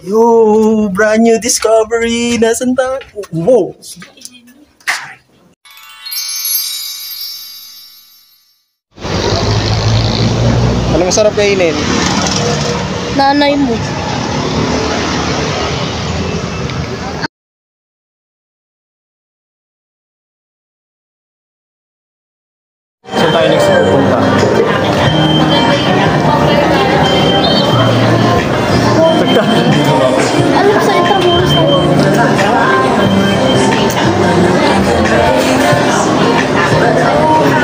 Yo, brand new discovery. Nasaan tayo? Wow. Ano masarap kainin? Nanay mo. Saan tayo next pupunta? Alam ko sa Intramuros na yun.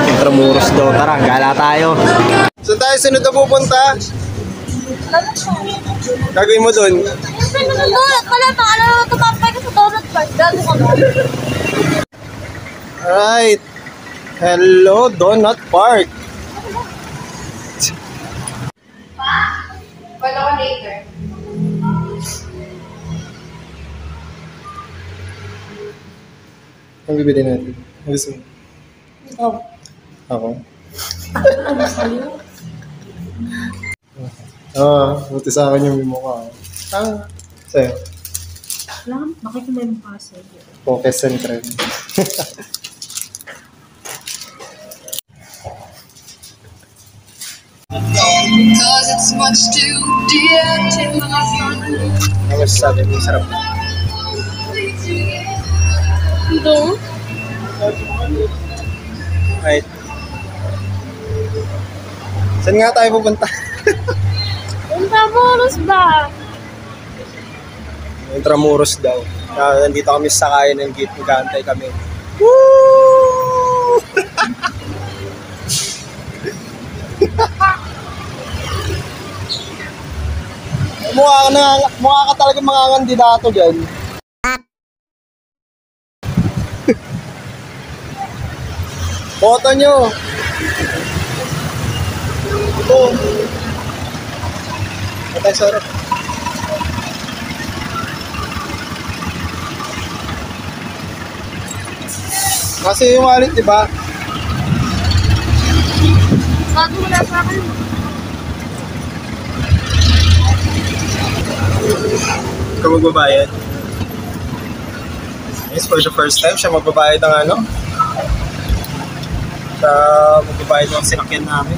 Intramuros daw. Tara, gala tayo. Saan tayo sunod na pupunta? Gagawin mo dun? Wala pa, alam mo, tumapay ka sa Donut Park. Gago ka ba? Alright. Hello, Donut Park. Follow ka later. Ang bibili natin? Ang gusto mo? Oh. Ako? Ano sa'yo? Buti sa akin yung mukha. Sa'yo? Alam, bakit may mukha sa'yo? Focus and trend. Because it's much too dear to my heart. Ano masasabi mo? Sarap na. Doon? Right. Saan nga tayo pupunta? Intramuros ba? Intramuros daw. Nandito kami sa sakayan ng jeep. Nag-aantay kami. Woo! Mukha ka talaga mga kandidato dyan. Boto nyo. Ito. Patay sarap. Kasi yung wallet, di ba? Bago wala sa akin. Ikaw magbabayad. Yes, for the first time, siya magbabayad ng ano? Siya magbabayad ng sinakyan namin.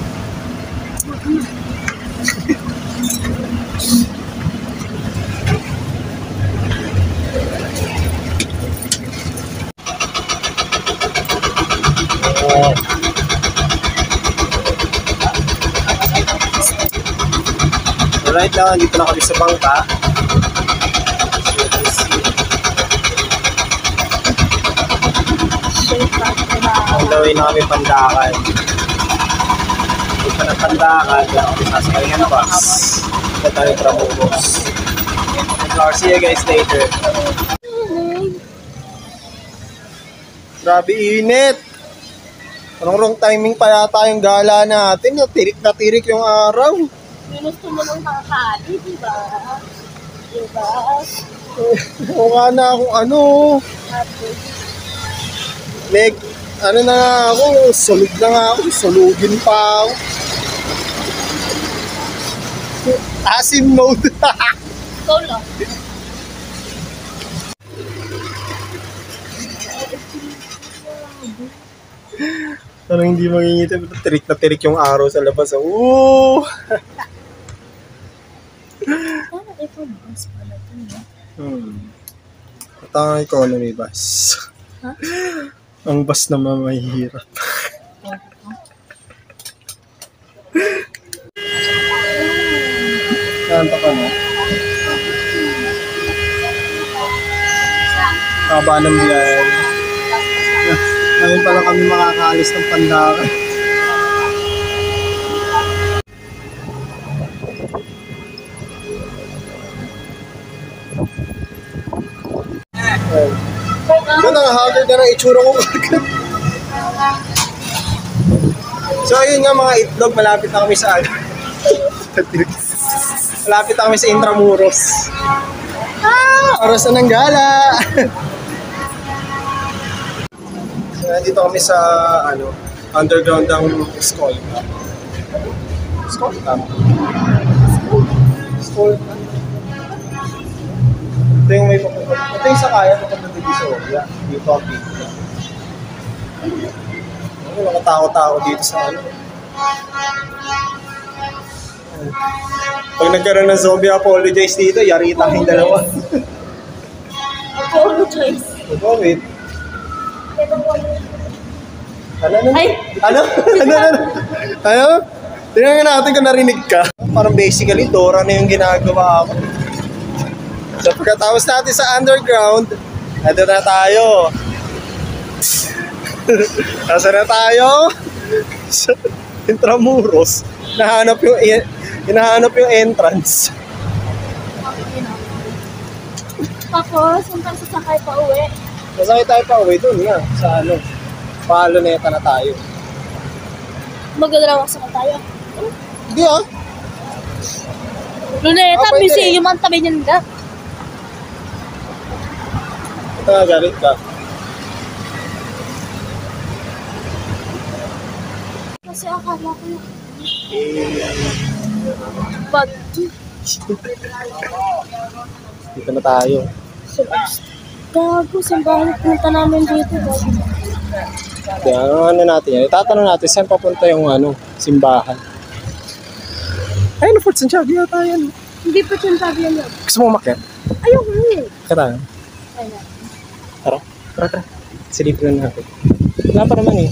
Right now, dito na kami sa bangka. Ang gawin na kami Pandakan. Dito na Pandakan, kaya kami sasakay ng bus. Dito tayo Intramuros. See you guys later. Grabe init! Anong wrong timing pa yata yung gala natin? Natirik na tirik yung araw. Ginusto mo ng kakali, diba? Diba? O nga na akong ano. Ano na nga ako, sulog na nga ako, sulugin pa ako. Asim mode. Ikaw lang. Parang hindi mangingiti, tirik na tirik yung araw sa labas. Ooh! Parang ikaw bus pala ito, no? Ito ang economy bus. Ha? Ang bus naman mahihirap. Kanta ka na? Haba ng biyahe. Ngayon pala kami makakaalis ng Pandakan. Doon nakahagard na ng itsura ko. So ayun nga mga itlog, malapit na kami sa malapit na kami sa Intramuros. Oras na ng gala. So nandito kami sa underground ng Escolta. Escolta? Escolta? ito yung sakaya ng kapatid ni Sophia. Dito ang pizza. Ano, nakatakot-takot dito sa ano. Pag nagkaroon ng zombie apologize dito, yari tayong dalawa. Apologize. Wait. Ano? Ay! Ano? Ano? Tingnan natin kung narinig ka. Parang basically, Dora na yung ginagawa ko. So pagkatapos natin sa underground, ito na tayo. Nasa na tayo? Sa Intramuros. Hinahanap yung entrance. Tapos, hanggang sasakay pa uwi. Masakit tayo pa uwi dun nga. Sa ano, Paloneta na tayo. Magdadrawak sa tayo. Hindi ah. Luneta, pwede museum ang tabi niyan nila. Ito nga, galit ka. Kasi akala ko yung bad. Dito na tayo. Gago, simbahan punta namin dito. Kaya ano natin yan. Itatanong natin saan papunta yung ano, simbahan. Ayun, na Fort Santiago yata yan. Hindi pa siya sabi yan yun. Gusto mo umakyat? Ayaw ko yun. Tara. Ayun. Tara. Silipin na natin. Wala pa naman eh.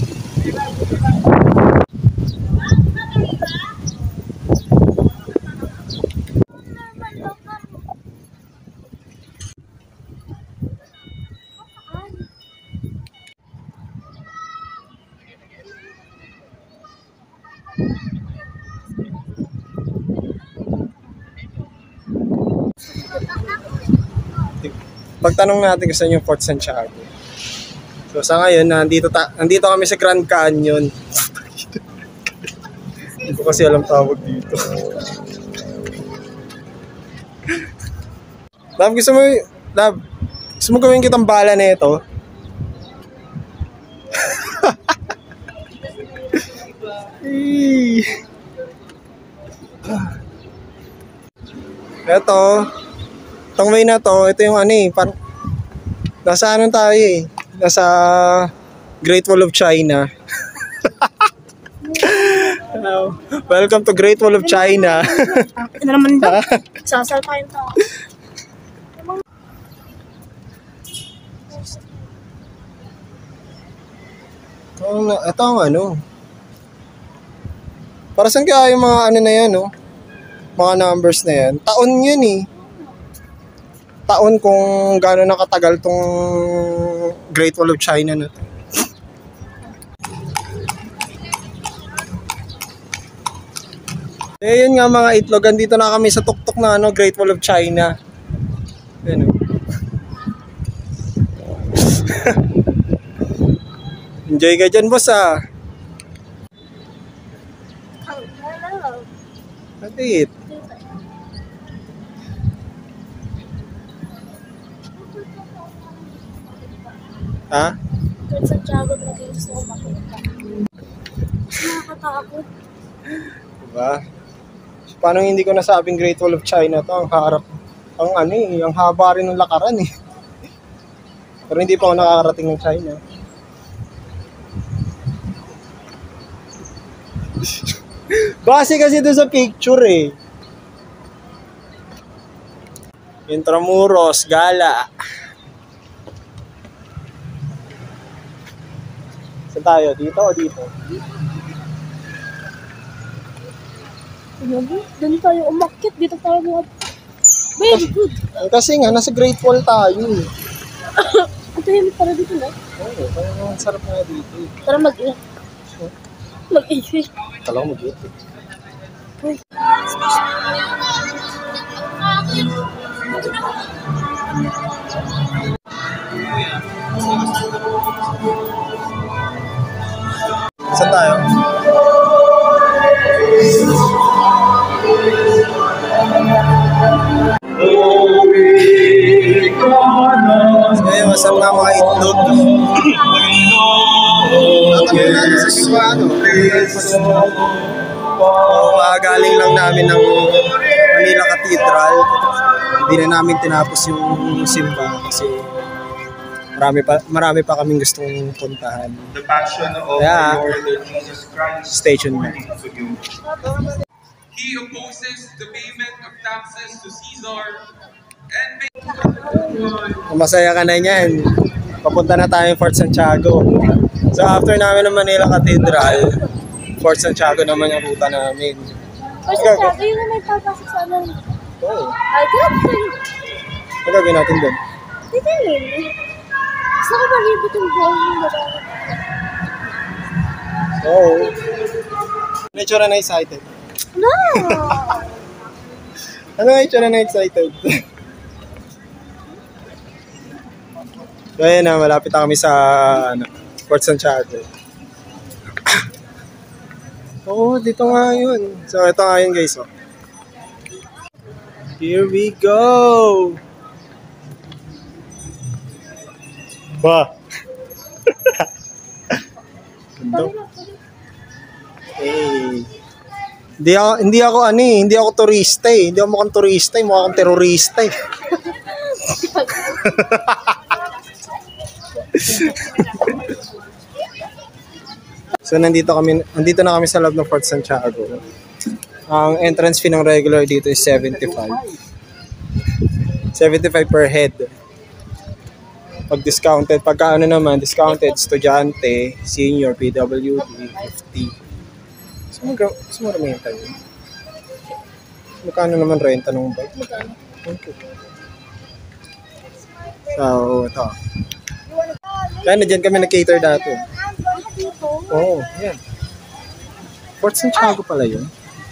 Pagtanong natin kung saan yung Fort Santiago. So sa ngayon, nandito kami sa Grand Canyon. Hindi ko kasi alam tawag dito. Love, gusto mo gawin kitang bala na ito? Itong way na to, ito yung ano eh, nasa ano tayo eh, nasa Great Wall of China. Welcome to Great Wall of China. Ano naman ba? Sasal pa yung tao. Ito ang ano. Para saan kaya yung mga ano na yan, no? Mga numbers na yan. Taon yun eh. Taon kung gaano nakatagal tong Great Wall of China na to. Eh yun nga mga itlog, andito na kami sa tuktok na ano, Great Wall of China. Ano? Enjoy ka dyan, boss ah. Hello. Kapit. Ha? Fort Santiago talaga yung gusto ko makita. Nakakatakot. Diba? So, paano hindi ko nasabing Great Wall of China to? Ang harap, ang ano eh, ang haba rin ng lakaran eh. Pero hindi pa ako nakakarating ng China. Base kasi doon sa picture eh. Intramuros, Gala. Saan tayo? Dito o dito? Doon tayo umakyat. Dito tayo mga... Very good. Kasi nga, nasa Great Wall tayo eh. Ito yung para dito na. Oo, parang ang sarap nga dito eh. Tara mag-iyak. Mag-iyak. Kala ko mag-iit eh. Saan tayo? Ngayon, masam na mga itlog. Tatanong natin sa simbahan, galing lang namin ng Manila Cathedral. Hindi na namin tinapos yung simba kasi marami pa kaming gustong puntahan. The passion of Yeah. our Lord Jesus Christ. Stay tuned. To you. He opposes the payment of taxes to Caesar and Masaya ka na niyan. Papunta na tayo Fort Santiago. So after namin ng Manila Cathedral, Fort Santiago naman yung ruta namin. Kasi sabi yun na may papasok sa ano. Oo. Ay, grabe. Ano gagawin natin doon? Dito yun. Gusto ko maribot yung buong yung babae. Oo. Ano itsura na excited? No! Ano itsura na excited? So ayan na, malapit na kami sa Fort Santiago. Oo, dito nga yun. So ito nga yun guys. Oh. Here we go! Ba? Hey. Hindi ako turista eh. Hindi ako mukhang turista eh. Mukha akong terorista eh. So nandito na kami sa loob ng Fort Santiago. Ang entrance fee ng regular dito is 75. 75 per head. Pag discounted, pagka ano naman, discounted, estudyante, senior, PWD, 50. So magkano renta yun? Magkano naman renta ng bike? Okay. So, ito. Kaya na dyan kami nag-cater dati. Oo, yan. Fort Santiago pala yun.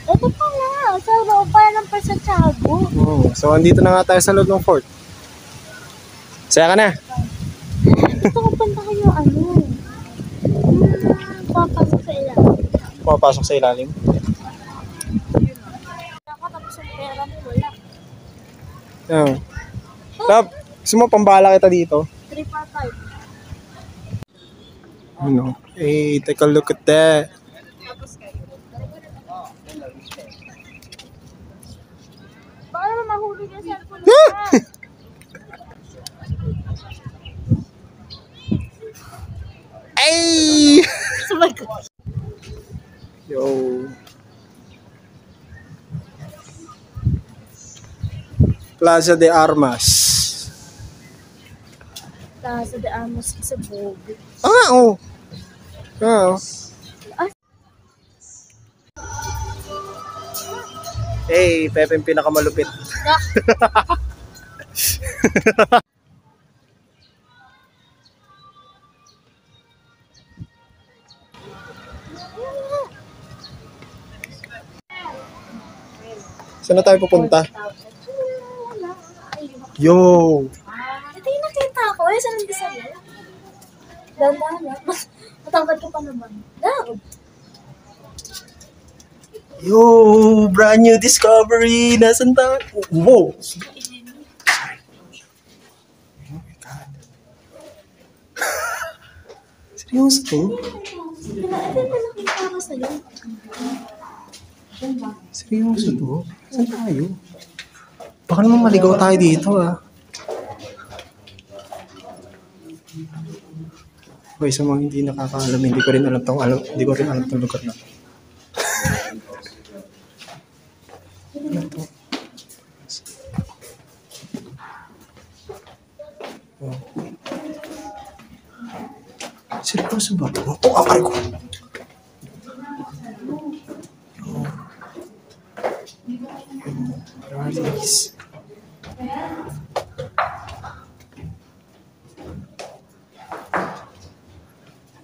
Ito pala, sa loob pala ng Fort Santiago. Oo. So, andito na nga tayo sa loob ng fort. Saya ka na? Gusto ko puntahan yung ano. Papasok sa ilalim. Pumapasok sa ilalim. Ako tapos yung pera mo wala. Oo. Love, gusto mo pambala kita dito? 345. Ano? Hey, take a look at that. Baka naman mahulog yung cellphone mo. Ay! Oh my God. Yo. Plaza de Armas. Plaza de Armas sa Bog. Ah, oo. Oo. Hey, Pepe yung pinakamalupit. Saan na tayo pupunta? Yo! Ito yung nakita ko. Eh, saan ang bisa niya? Dandahan na. Matangkad ka pa naman. Daw. Yo! Brand new discovery! Nasaan tayo? Wow! Oh my God. Seryoso to? Ito yung nakita ko sa'yo. Seryoso to? Saan tayo? Baka naman maligaw tayo dito ah. Okay, sa mga hindi nakakaalam, hindi ko rin alam tong lugar na. Ano to? Oh. Seryoso ba? Oh, akay ko! Rallies.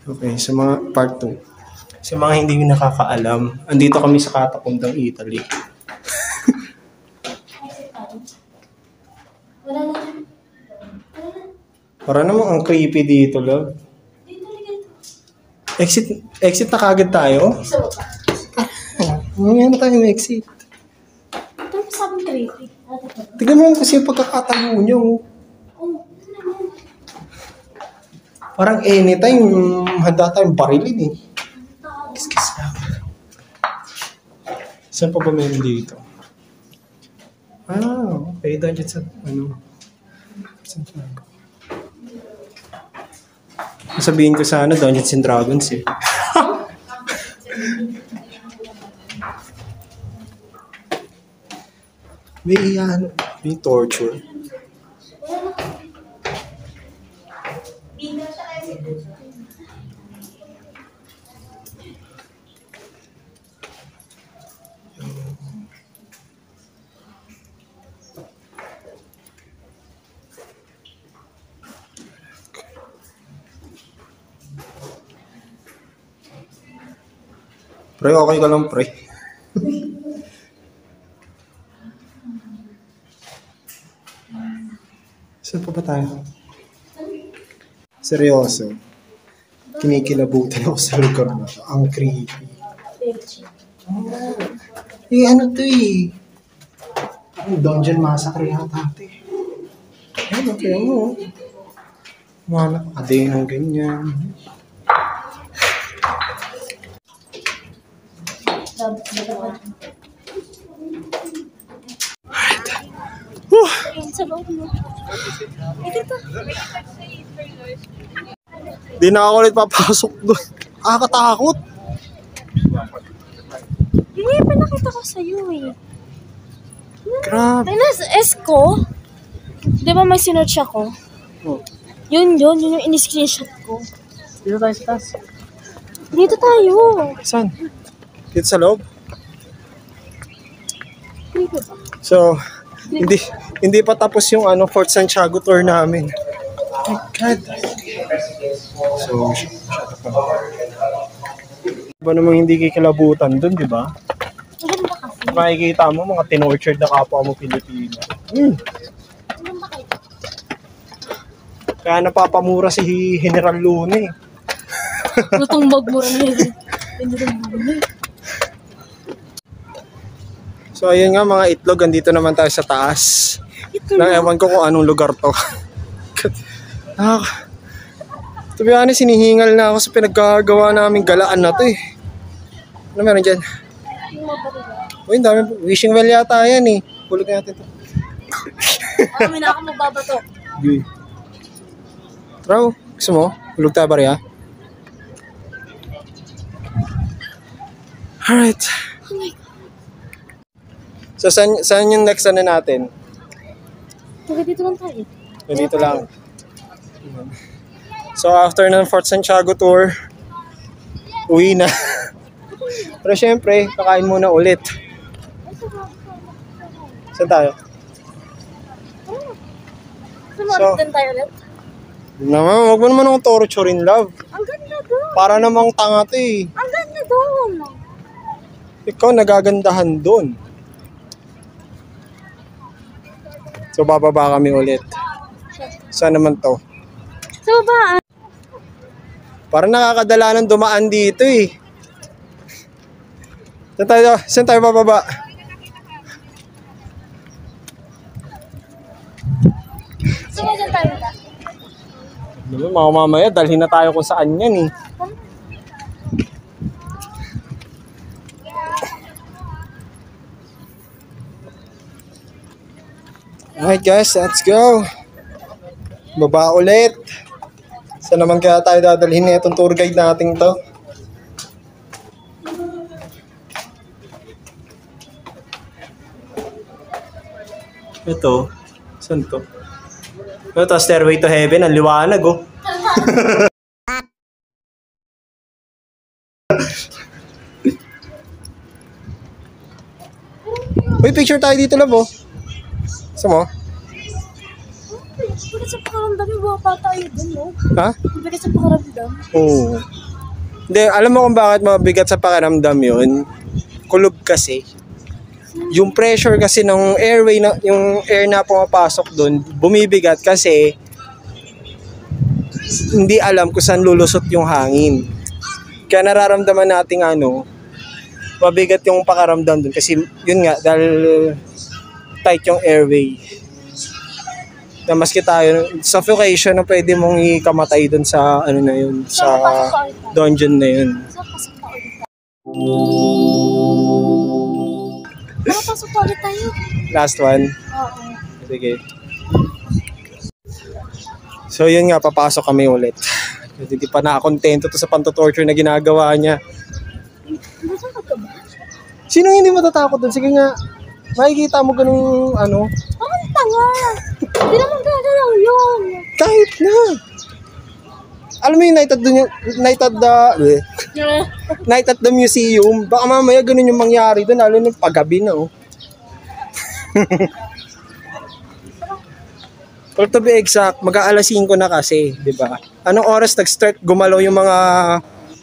Okay, sa mga part 2. Sa mga hindi nakakaalam, andito kami sa Katapundang Italy. Wala na. Para namang ang creepy dito, love. Dito ligay. Exit na kagad tayo. Sa baba. Mamaya na tayo exit. Tapos sabi creepy. Tignan mo kasi yung pagkakatayo nyo. Oh, Parang anytime, handa tayong barilin eh. Kiss lang. Saan pa ba meron dito? Okay. Dungeons sa, Santiago. Sabihin ko sana, Dungeons and Dragons eh. May torture. Pre, okay ka lang, pre. Saan pa ba tayo? Seryoso. Kinikilabutan ako sa lugar na to. Ang creepy. Ano to eh? Ang Dungeon Massacre yata ito eh. Okay mo. Mana ka din ng ganyan. Sa loob mo. Dito. Di na ako ulit papasok doon. Nakakatakot. Hindi, pinakita ko sa'yo eh. Grabe. Pinas S ko. Di ba may sinerch ako? Oh. Yun yung in-screenshot ko. Dito tayo sa taas. Dito tayo. Saan? Dito sa loob? Dito ba? So, hindi pa tapos yung Fort Santiago tour namin. Oh my God. So, ba namang hindi kikilabutan dun, di ba? Maganda kasi. Makikita mo mga tinortured na kapwa mo Pilipino. Maganda kayo. Kaya napapamura si General Luna eh. Lutong magmura nila. Hindi rin bumili. So ayun nga mga itlog, andito naman tayo sa taas. Ewan ko kung anong lugar to. To be honest, sinihingal na ako sa pinagkagawa naming galaan na to eh. Ano meron dyan? Yung mabarila. Uy, ang dami. Wishing well yata yan eh. Hulog natin to. May na ako magbabato. Okay. Tara, gusto mo? Hulog tayo bariya? Alright. Oh my God. So saan yung next natin? Taga dito lang tayo. Dito lang. So after ng Fort Santiago tour, uwi na. Pero syempre, kakain muna ulit. Saan tayo? Sumunod din tayo ulit. Naman, wag mo naman akong torture in love. Ang ganda doon. Para namang tanga to eh. Ang ganda doon. Ikaw nagagandahan doon. So bababa kami ulit. Saan naman to? So ba? Parang nakakadala ng dumaan dito eh. Saan tayo bababa? Sumunod tayo ulit. Mga mamaya, dalhin na tayo kung saan yan eh. Alright guys, let's go. Baba ulit. Saan naman kaya tayo dadalhin na itong tour guide natin to? Ito, saan to? Ito, Stairway to Heaven, ang liwanag oh. Uy, picture tayo dito, love oh. Saan mo? Bakit sa pakaramdam yung buha pa tayo dun, no? Ha? Bakit sa pakaramdam? Oo. Hindi, alam mo kung bakit mabigat sa pakiramdam yun? Kulob kasi. Yung pressure kasi ng airway, yung air na pumapasok doon, bumibigat kasi hindi alam kung saan lulusot yung hangin. Kaya nararamdaman nating mabigat yung pakaramdam doon kasi yun nga, dahil tight yung airway. Na maski tayo, suffocation na pwede mong ikamatay doon sa na yun, sa dungeon na yun. So, pasok pa ulit. Tara, pasok pa ulit tayo. Last one. Oo. Sige. So yun nga, papasok kami ulit. Hindi pa nakakontento to sa pantotorture na ginagawa niya. Nasakot ka ba? Sino hindi matatakot dun? Sige nga, makikita mo ganung ano. Ang tanga! Hindi naman gagalaw yun. Kahit na. Alam mo yung night at the museum. Baka mamaya ganun yung mangyari dun, lalo nung paggabi na, oh. Pero to be exact, mag-aalas 5 na kasi, di ba? Anong oras nag-start gumalaw yung mga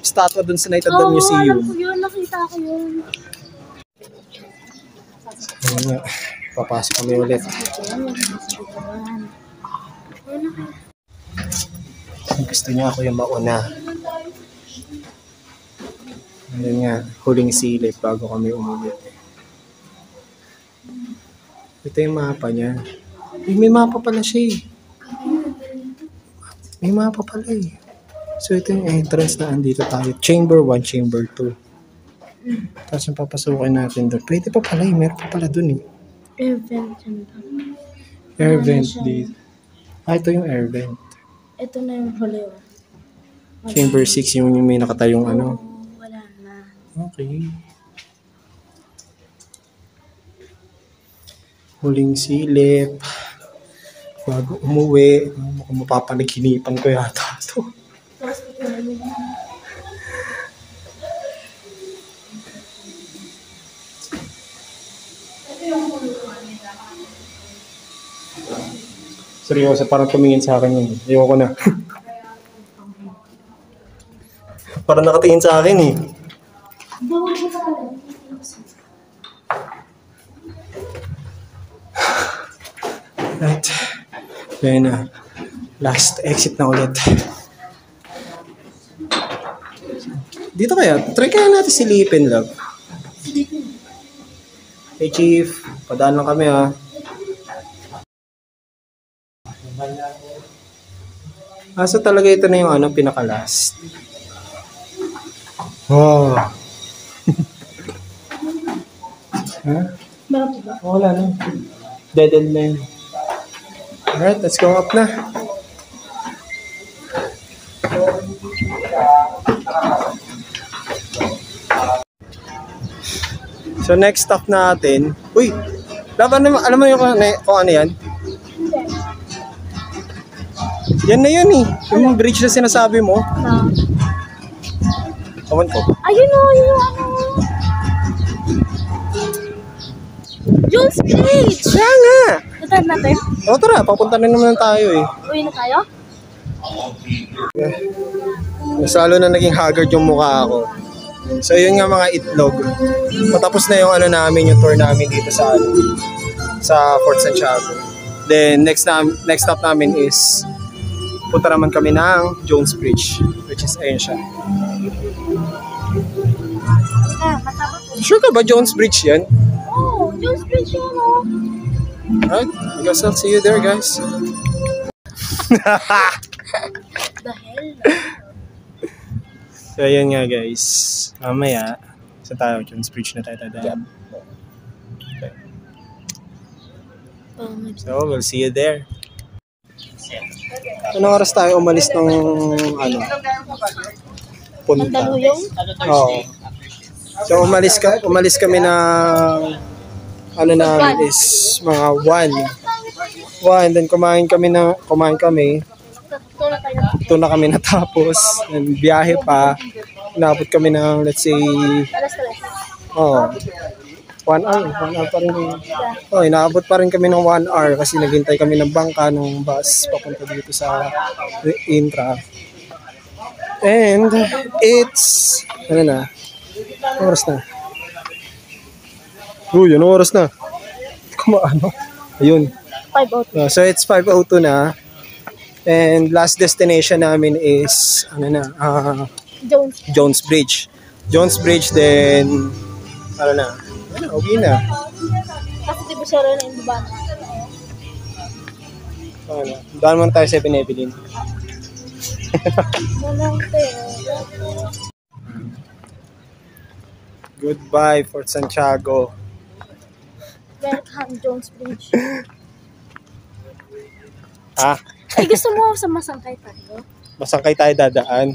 statwa dun sa night at the museum? Alam ko yun. Nakita ko yun. Ayun nga, papasok kami ulit. Gusto niya ako yung mauna. Ayun nga, huling silip bago kami umuwi. Ito yung mapa niya. May mapa pala siya eh. May mapa pala eh. So ito yung entrance na andito tayo. Chamber 1, Chamber 2. Tapos yung papasukin natin doon. Pwede pa pala eh. Meron pa pala doon eh. Air vent yan. Air vent dito. Ito yung air vent. Ito na yung huli. Chamber 6 yung may nakatayong ano. Wala na. Okay. Huling silip. Bago umuwi. Mukhang mapapanaginipan ko yata ito. Seryoso, parang tumingin sa akin yun. Ayoko na. Parang nakatingin sa akin eh. Right. Kaya na. Last exit na ulit. Dito kaya. Try kaya natin silipin, love. Hey, Chief. Padaan lang kami, ha. So talaga ito na yung ano, pinaka-last. Oh. Huh? Wala na. Dead end na yun. Alright, let's go up na. So next stop natin. Uy! Alam mo yung kung ano yan? Yan na yun eh. Yung bridge na sinasabi mo. Kawan ko. Ayun o, yung ano. Jules Bridge! Kaya nga! Natad natin? O tara, papunta na naman tayo eh. Uwi na tayo? Mas lalo na naging haggard yung mukha ako. So yun nga mga itlog. Patapos na yung ano namin, yung tour namin dito sa Fort Santiago. Then next stop namin is punta naman kami ng Jones Bridge, which is ayun siya. Matapos. Sure ka ba Jones Bridge yan? Oh, Jules Bridge yun o. Alright, I guess I'll see you there, guys. The hell? So ayun nga guys, mamaya sa tayo, Jones Bridge na tayo dadaan. Okay. So we'll see you there. Anong oras tayo umalis ng ano? Punta. Mandaluyong? Oo. So umalis kami ng ano namin is mga 1. Then kumain kami. Ito na kami natapos. And biyahe pa. Inabot kami ng let's say 1 hour. 1 hour pa rin. Inaabot pa rin kami ng 1 hour kasi naghintay kami ng bangka ng bus papunta dito sa Intra. And it's ano na? Oras na. Uy, ano oras na? Kumaano? Ayun. 5:02. So it's 5:02 na. And last destination namin is Jones Bridge. Jones Bridge, then uwi na. Kasi di ba siya rin ang baba? Daan muna tayo sa Evelyn. Goodbye, Fort Santiago. Welcome, Jones Bridge. Ha? Ay, gusto mo sa masangkay tayo? Masangkay tayo dadaan.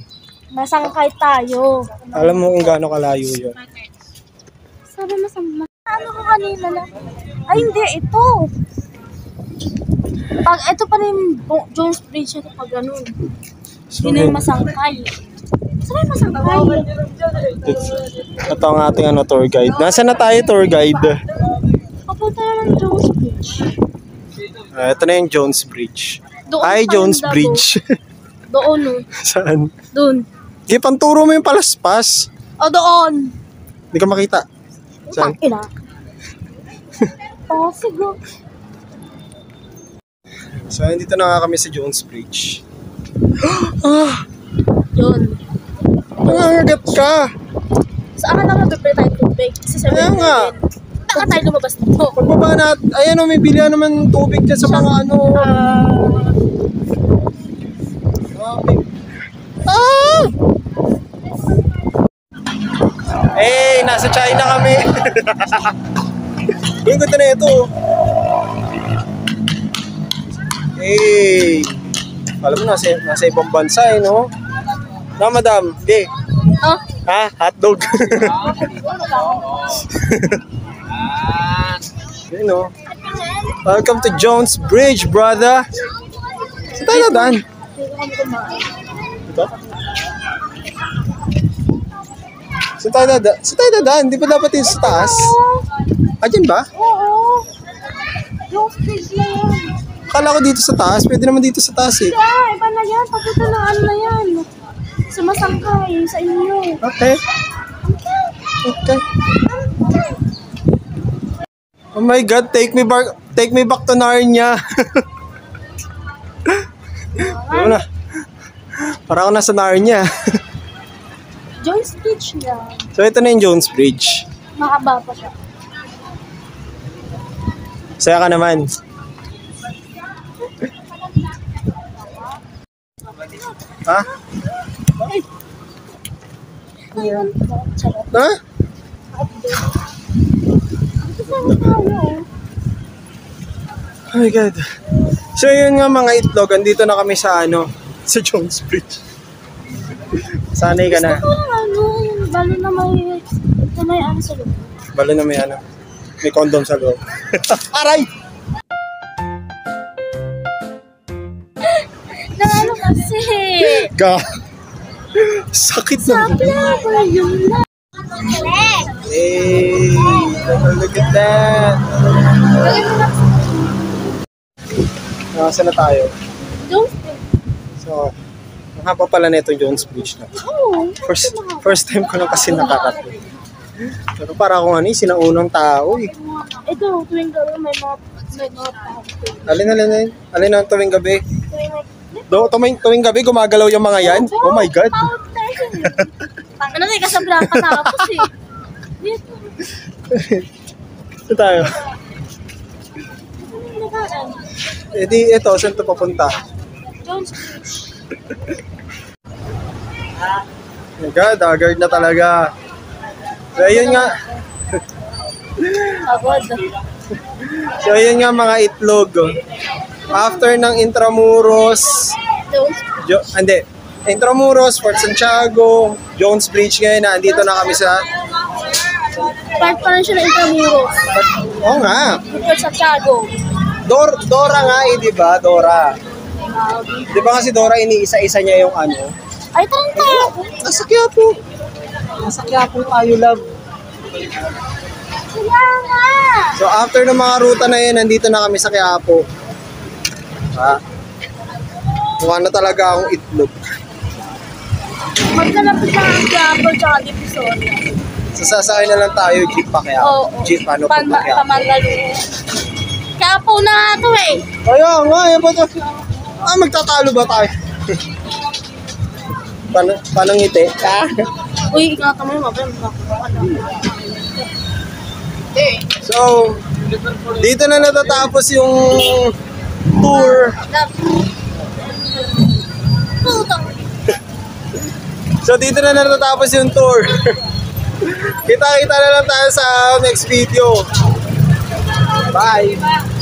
Masangkay tayo. Alam mo kung gaano kalayo yun. Sabi masama. Ano ko kanina lang? Ay, hindi. Ito. Pag ito pa rin Jones Bridge, ito pag ganun. So, Yun yung masangkay. Saan yung masangkay? ito ang ating tour guide. Nasaan na tayo, tour guide? Papunta na ng Jones Bridge. Ito na yung Jones Bridge. Doon Ay, pa Jones yung Davao. Bridge. Doon, no? Saan? Doon. Sige, panturo mo yung palaspas. O, doon. Hindi ka makita. Saan? Ina. Oh, siguro. So, dito na nga kami sa Jones Bridge. Yun. Nangangagat ka. Saan ka naman bibili tayong tubig? Sa Kaya nga. Taka tayo lumabas dito. Pagbaba na, ayan o, may bilihan naman tubig dyan sa mga ano. Eh, nasa China kami. Yung ganda na ito. Eh, alam mo, nasa ibang bansa eh, no? Na, madam, di. Oh? Ha? Hotdog. Yun, no? Welcome to Jones Bridge, brother. Saan tayo nadaan? Ito? Saan tayo nadaan? Di ba dapat yung sa taas? Ah, dyan ba? Oo. Jones Bridge na yan. Akala ko dito sa taas. Pwede naman dito sa taas eh. Kaya, iba na yan. Papunta na ano na yan. Sa masangkay, sa inyo. Okay. Okay. Oh my God, take me back to Narnia. Ano na? Para ako nasa Narnia. Jones Bridge yan. So ito na yung Jones Bridge. Mahaba pa siya. Saya ka naman. Ha? Ayun. Charot. Ha? Oh my God. So yun nga mga itlog, andito na kami sa sa Jones Bridge. Sanay ka na. Gusto ko lang yung balo na may ano sa loob. Balo na may condom sa loob. Aray! Na ano kasi? Ga. Sakit na. Sabla ba yun na? Hey, look at that. Nasaan na tayo? Jones Bridge. So, ang haba pala na itong Jones Bridge na. Oo. First time ko lang kasi nakarating. Pero para akong sinaunang tao eh. Ito, tuwing gabi may mga tao. Alin ang tuwing gabi? Tuwing gabi gumagalaw yung mga yan? Oh my God. Ano na kasabla ka tapos eh. Dito. Ito tayo. Eh di, ito, saan ito papunta? Jones Bridge. Oh my God, haggard na talaga. So, ayun nga. Agad. So, ayun nga mga itlog. After ng Intramuros, Jones Intramuros, Fort Santiago, Jones Bridge ngayon, andito na kami sa... Part pa rin siya ng Intramuros. Oo nga. Fort Santiago. Dora nga di ba? Dora. Di ba kasi Dora, iniisa-isa niya yung Ay, tayo. Nasa Quiapo. Nasa Quiapo tayo, love. Kaya nga. So, after ng mga ruta na yun, nandito na kami sa Quiapo. Mukha na talaga akong itlog. Magkalapit na ang Quiapo tsaka Divisoria. Sasakay na lang tayo, jeep pa kaya. Oo. Jeep, pa kaya. Pamandalo. Quiapo na nga ito eh. Kaya nga, yan ba ito? Magtatalo ba tayo? Paano ngiti? Uy, ikaw kami mabay. So, dito na natatapos yung tour. So, dito na natatapos yung tour. Kita-kita na lang tayo sa next video. Bye!